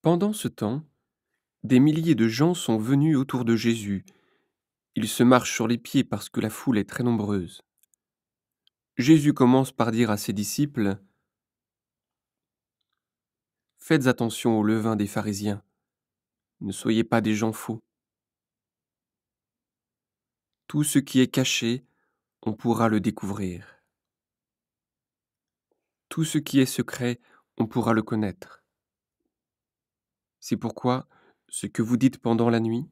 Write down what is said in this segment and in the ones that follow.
Pendant ce temps, des milliers de gens sont venus autour de Jésus. Ils se marchent sur les pieds parce que la foule est très nombreuse. Jésus commence par dire à ses disciples, faites attention au levain des pharisiens, ne soyez pas des gens faux. Tout ce qui est caché, on pourra le découvrir. Tout ce qui est secret, on pourra le connaître. C'est pourquoi, ce que vous dites pendant la nuit,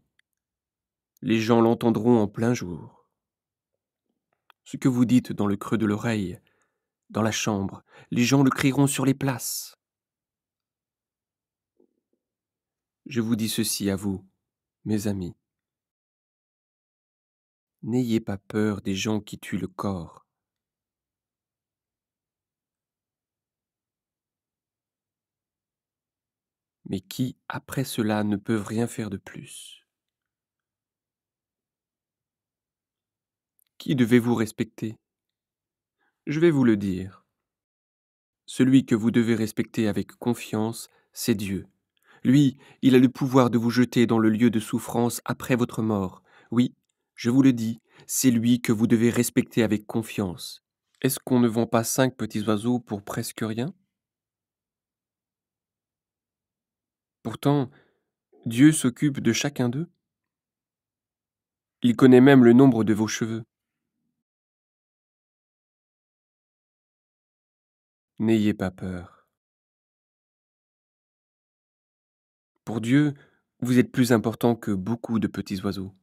les gens l'entendront en plein jour. Ce que vous dites dans le creux de l'oreille, dans la chambre, les gens le crieront sur les places. Je vous dis ceci à vous, mes amis. N'ayez pas peur des gens qui tuent le corps, mais qui, après cela, ne peuvent rien faire de plus. Qui devez-vous respecter? Je vais vous le dire. Celui que vous devez respecter avec confiance, c'est Dieu. Lui, il a le pouvoir de vous jeter dans le lieu de souffrance après votre mort. Oui, je vous le dis, c'est lui que vous devez respecter avec confiance. Est-ce qu'on ne vend pas 5 petits oiseaux pour presque rien? Pourtant, Dieu s'occupe de chacun d'eux. Il connaît même le nombre de vos cheveux. N'ayez pas peur. Pour Dieu, vous êtes plus important que beaucoup de petits oiseaux.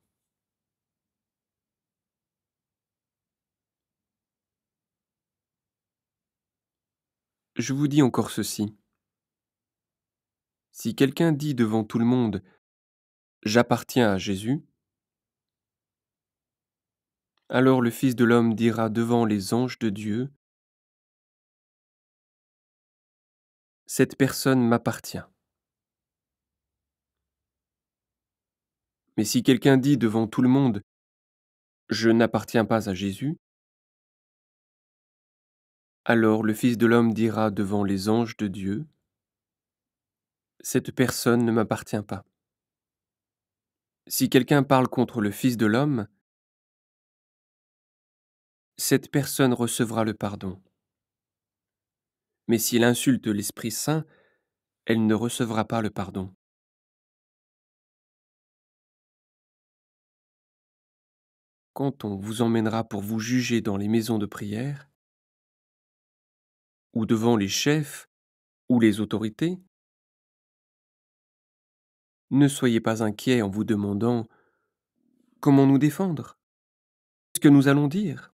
Je vous dis encore ceci. Si quelqu'un dit devant tout le monde «J'appartiens à Jésus», alors le Fils de l'homme dira devant les anges de Dieu «Cette personne m'appartient». Mais si quelqu'un dit devant tout le monde «Je n'appartiens pas à Jésus», alors le Fils de l'homme dira devant les anges de Dieu «Cette personne ne m'appartient pas». Si quelqu'un parle contre le Fils de l'homme, cette personne recevra le pardon. Mais s'il insulte l'Esprit Saint, elle ne recevra pas le pardon. Quand on vous emmènera pour vous juger dans les maisons de prière, ou devant les chefs ou les autorités, ne soyez pas inquiets en vous demandant comment nous défendre, qu'est-ce que nous allons dire.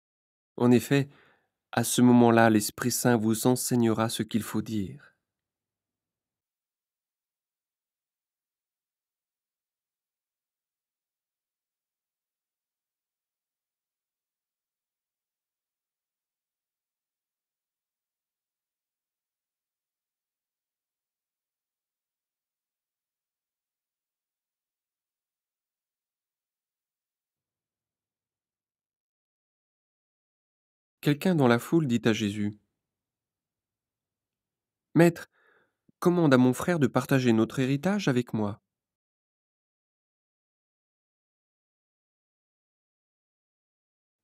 En effet, à ce moment-là, l'Esprit Saint vous enseignera ce qu'il faut dire. Quelqu'un dans la foule dit à Jésus, Maître, commande à mon frère de partager notre héritage avec moi.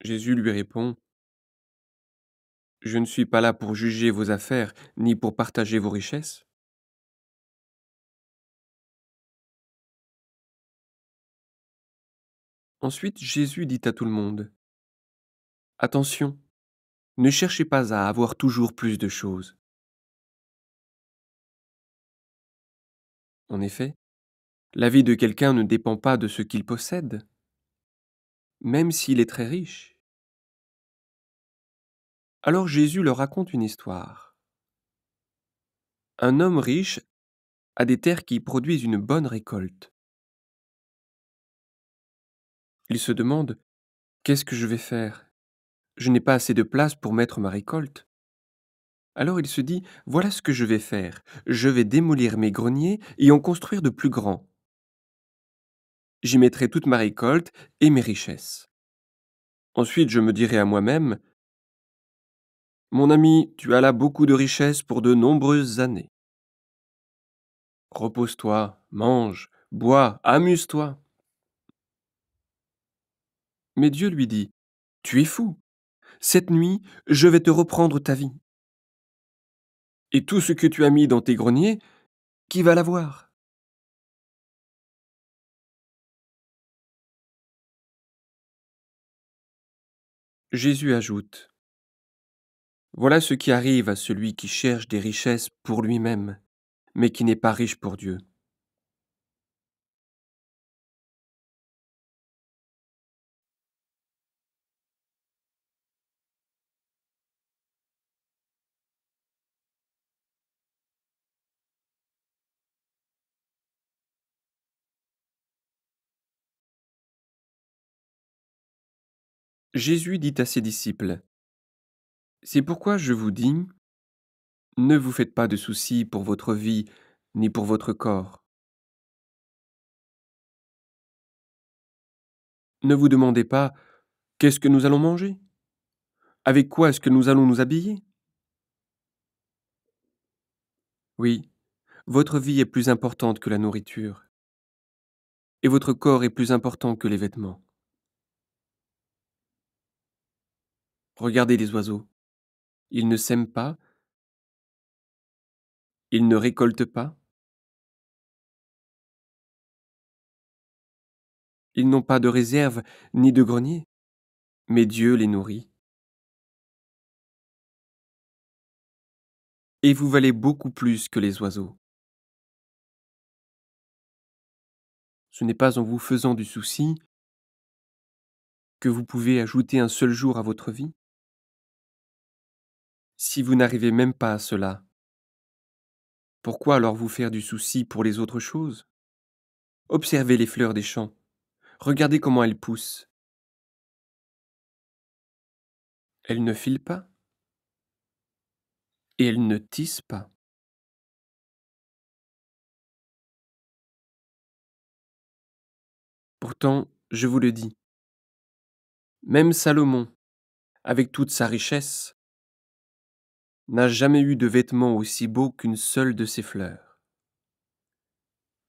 Jésus lui répond, Je ne suis pas là pour juger vos affaires, ni pour partager vos richesses. Ensuite, Jésus dit à tout le monde, Attention, ne cherchez pas à avoir toujours plus de choses. En effet, la vie de quelqu'un ne dépend pas de ce qu'il possède, même s'il est très riche. Alors Jésus leur raconte une histoire. Un homme riche a des terres qui produisent une bonne récolte. Il se demande, Qu'est-ce que je vais faire? Je n'ai pas assez de place pour mettre ma récolte. Alors il se dit, Voilà ce que je vais faire. Je vais démolir mes greniers et en construire de plus grands. J'y mettrai toute ma récolte et mes richesses. Ensuite, je me dirai à moi-même, Mon ami, tu as là beaucoup de richesses pour de nombreuses années. Repose-toi, mange, bois, amuse-toi. Mais Dieu lui dit, tu es fou. Cette nuit, je vais te reprendre ta vie. Et tout ce que tu as mis dans tes greniers, qui va l'avoir? Jésus ajoute, voilà ce qui arrive à celui qui cherche des richesses pour lui-même, mais qui n'est pas riche pour Dieu. Jésus dit à ses disciples, c'est pourquoi je vous dis, ne vous faites pas de soucis pour votre vie, ni pour votre corps. Ne vous demandez pas, qu'est-ce que nous allons manger? Avec quoi est-ce que nous allons nous habiller? Oui, votre vie est plus importante que la nourriture, et votre corps est plus important que les vêtements. Regardez les oiseaux. Ils ne sèment pas, ils ne récoltent pas, ils n'ont pas de réserve ni de grenier, mais Dieu les nourrit. Et vous valez beaucoup plus que les oiseaux. Ce n'est pas en vous faisant du souci que vous pouvez ajouter un seul jour à votre vie. Si vous n'arrivez même pas à cela, pourquoi alors vous faire du souci pour les autres choses? Observez les fleurs des champs, regardez comment elles poussent. Elles ne filent pas et elles ne tissent pas. Pourtant, je vous le dis, même Salomon, avec toute sa richesse, n'a jamais eu de vêtements aussi beaux qu'une seule de ses fleurs.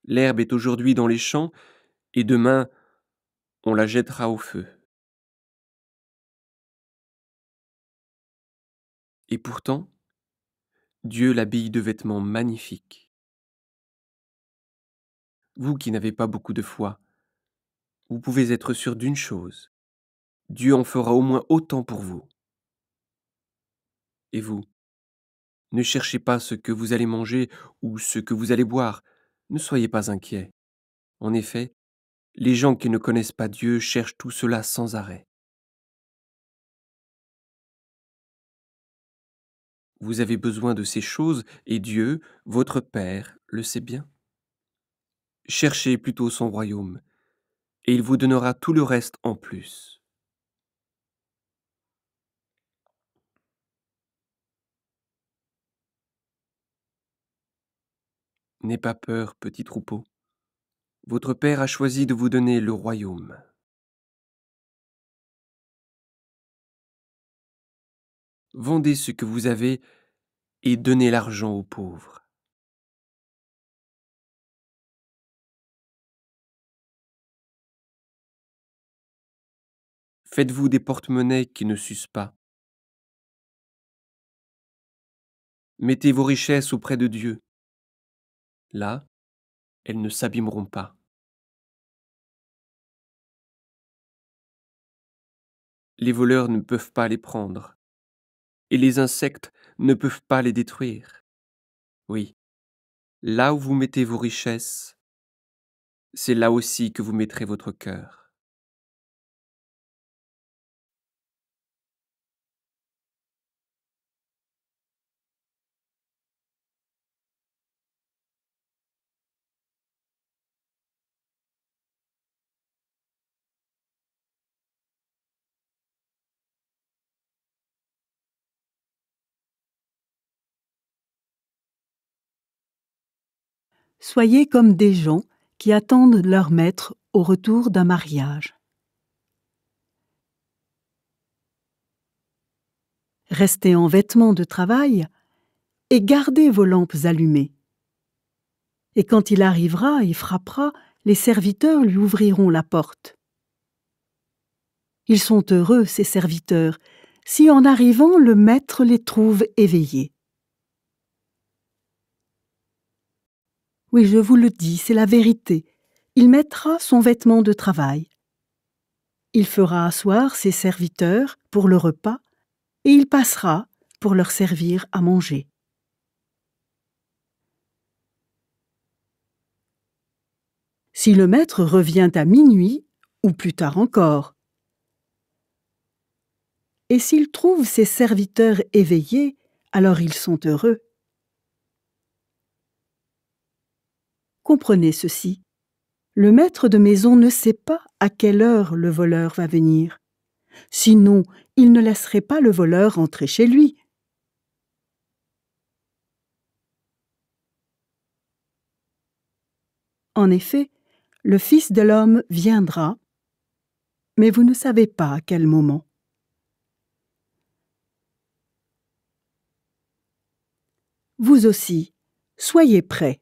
L'herbe est aujourd'hui dans les champs et demain on la jettera au feu. Et pourtant, Dieu l'habille de vêtements magnifiques. Vous qui n'avez pas beaucoup de foi, vous pouvez être sûr d'une chose, Dieu en fera au moins autant pour vous. Et vous, ne cherchez pas ce que vous allez manger ou ce que vous allez boire, ne soyez pas inquiets. En effet, les gens qui ne connaissent pas Dieu cherchent tout cela sans arrêt. Vous avez besoin de ces choses et Dieu, votre Père, le sait bien. Cherchez plutôt son royaume, et il vous donnera tout le reste en plus. N'aie pas peur, petit troupeau. Votre Père a choisi de vous donner le royaume. Vendez ce que vous avez et donnez l'argent aux pauvres. Faites-vous des porte-monnaies qui ne s'usent pas. Mettez vos richesses auprès de Dieu. Là, elles ne s'abîmeront pas. Les voleurs ne peuvent pas les prendre, et les insectes ne peuvent pas les détruire. Oui, là où vous mettez vos richesses, c'est là aussi que vous mettrez votre cœur. Soyez comme des gens qui attendent leur maître au retour d'un mariage. Restez en vêtements de travail et gardez vos lampes allumées. Et quand il arrivera et frappera, les serviteurs lui ouvriront la porte. Ils sont heureux, ces serviteurs, si en arrivant le maître les trouve éveillés. Oui, je vous le dis, c'est la vérité. Il mettra son vêtement de travail. Il fera asseoir ses serviteurs pour le repas, et il passera pour leur servir à manger. Si le maître revient à minuit, ou plus tard encore, et s'il trouve ses serviteurs éveillés, alors ils sont heureux. Comprenez ceci. Le maître de maison ne sait pas à quelle heure le voleur va venir. Sinon, il ne laisserait pas le voleur entrer chez lui. En effet, le Fils de l'homme viendra, mais vous ne savez pas à quel moment. Vous aussi, soyez prêts.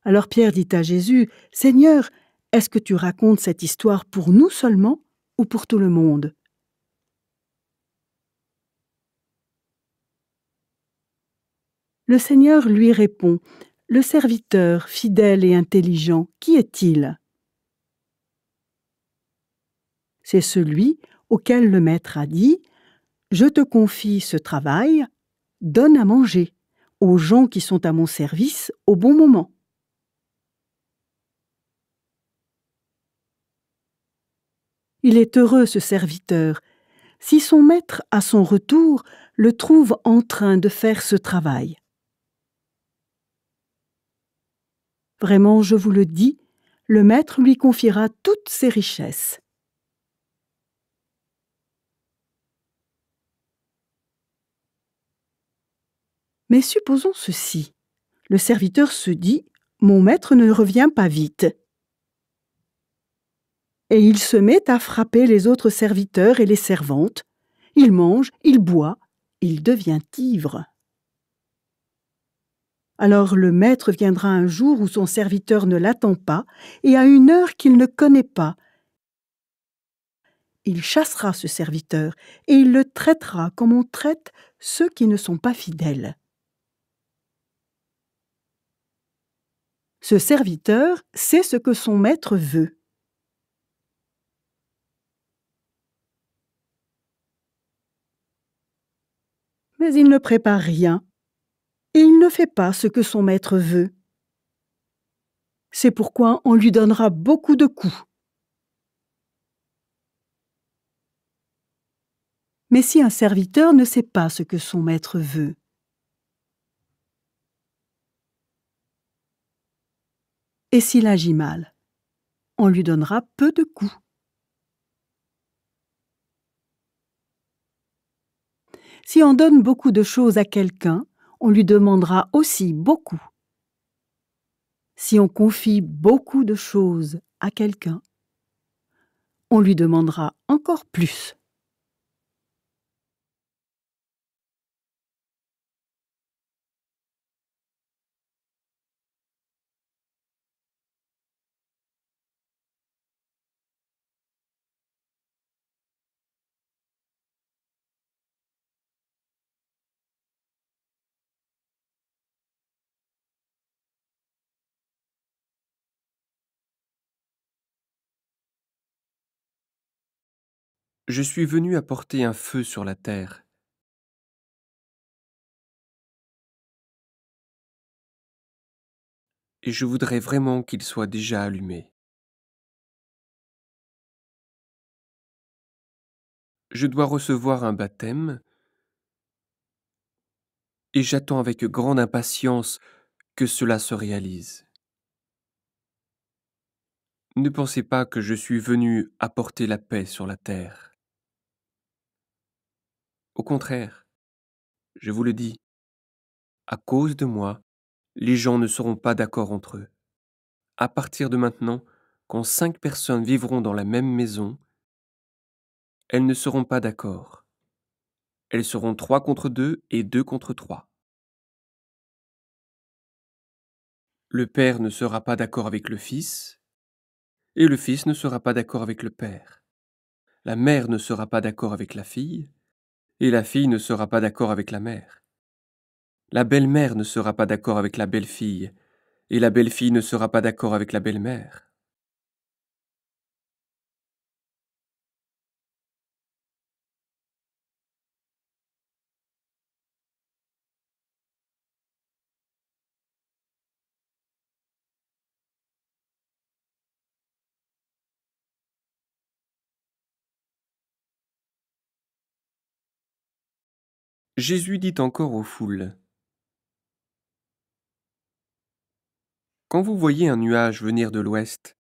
Alors Pierre dit à Jésus, « Seigneur, est-ce que tu racontes cette histoire pour nous seulement ou pour tout le monde ?» Le Seigneur lui répond, « Le serviteur fidèle et intelligent, qui est-il » C'est celui auquel le maître a dit, « Je te confie ce travail, donne à manger aux gens qui sont à mon service au bon moment. » Il est heureux, ce serviteur, si son maître, à son retour, le trouve en train de faire ce travail. Vraiment, je vous le dis, le maître lui confiera toutes ses richesses. Mais supposons ceci. Le serviteur se dit, « Mon maître ne revient pas vite. » Et il se met à frapper les autres serviteurs et les servantes. Il mange, il boit, il devient ivre. Alors le maître viendra un jour où son serviteur ne l'attend pas et à une heure qu'il ne connaît pas. Il chassera ce serviteur et il le traitera comme on traite ceux qui ne sont pas fidèles. Ce serviteur sait ce que son maître veut. Mais il ne prépare rien et il ne fait pas ce que son maître veut. C'est pourquoi on lui donnera beaucoup de coups. Mais si un serviteur ne sait pas ce que son maître veut, et s'il agit mal, on lui donnera peu de coups. Si on donne beaucoup de choses à quelqu'un, on lui demandera aussi beaucoup. Si on confie beaucoup de choses à quelqu'un, on lui demandera encore plus. Je suis venu apporter un feu sur la terre. Et je voudrais vraiment qu'il soit déjà allumé. Je dois recevoir un baptême et j'attends avec grande impatience que cela se réalise. Ne pensez pas que je suis venu apporter la paix sur la terre. Au contraire, je vous le dis, à cause de moi, les gens ne seront pas d'accord entre eux. À partir de maintenant, quand 5 personnes vivront dans la même maison, elles ne seront pas d'accord. Elles seront 3 contre 2 et 2 contre 3. Le Père ne sera pas d'accord avec le Fils, et le Fils ne sera pas d'accord avec le Père. La mère ne sera pas d'accord avec la fille, et la fille ne sera pas d'accord avec la mère. La belle-mère ne sera pas d'accord avec la belle-fille, et la belle-fille ne sera pas d'accord avec la belle-mère. Jésus dit encore aux foules, « Quand vous voyez un nuage venir de l'ouest,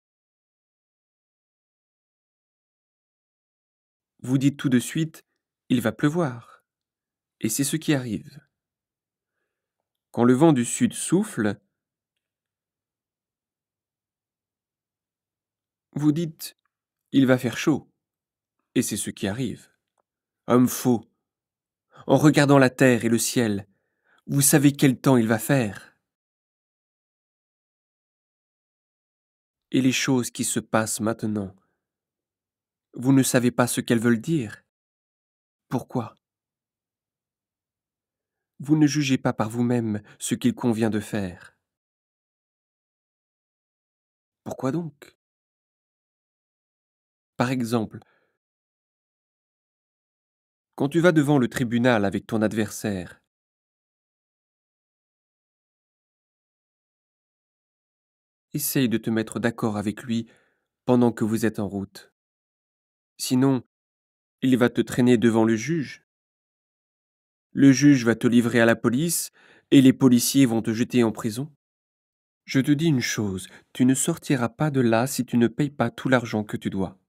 vous dites tout de suite, il va pleuvoir, et c'est ce qui arrive. Quand le vent du sud souffle, vous dites, il va faire chaud, et c'est ce qui arrive. Homme faux, en regardant la terre et le ciel, vous savez quel temps il va faire. Et les choses qui se passent maintenant, vous ne savez pas ce qu'elles veulent dire. Pourquoi? Vous ne jugez pas par vous-même ce qu'il convient de faire. Pourquoi donc? Par exemple, quand tu vas devant le tribunal avec ton adversaire, essaye de te mettre d'accord avec lui pendant que vous êtes en route. Sinon, il va te traîner devant le juge. Le juge va te livrer à la police et les policiers vont te jeter en prison. Je te dis une chose, tu ne sortiras pas de là si tu ne payes pas tout l'argent que tu dois.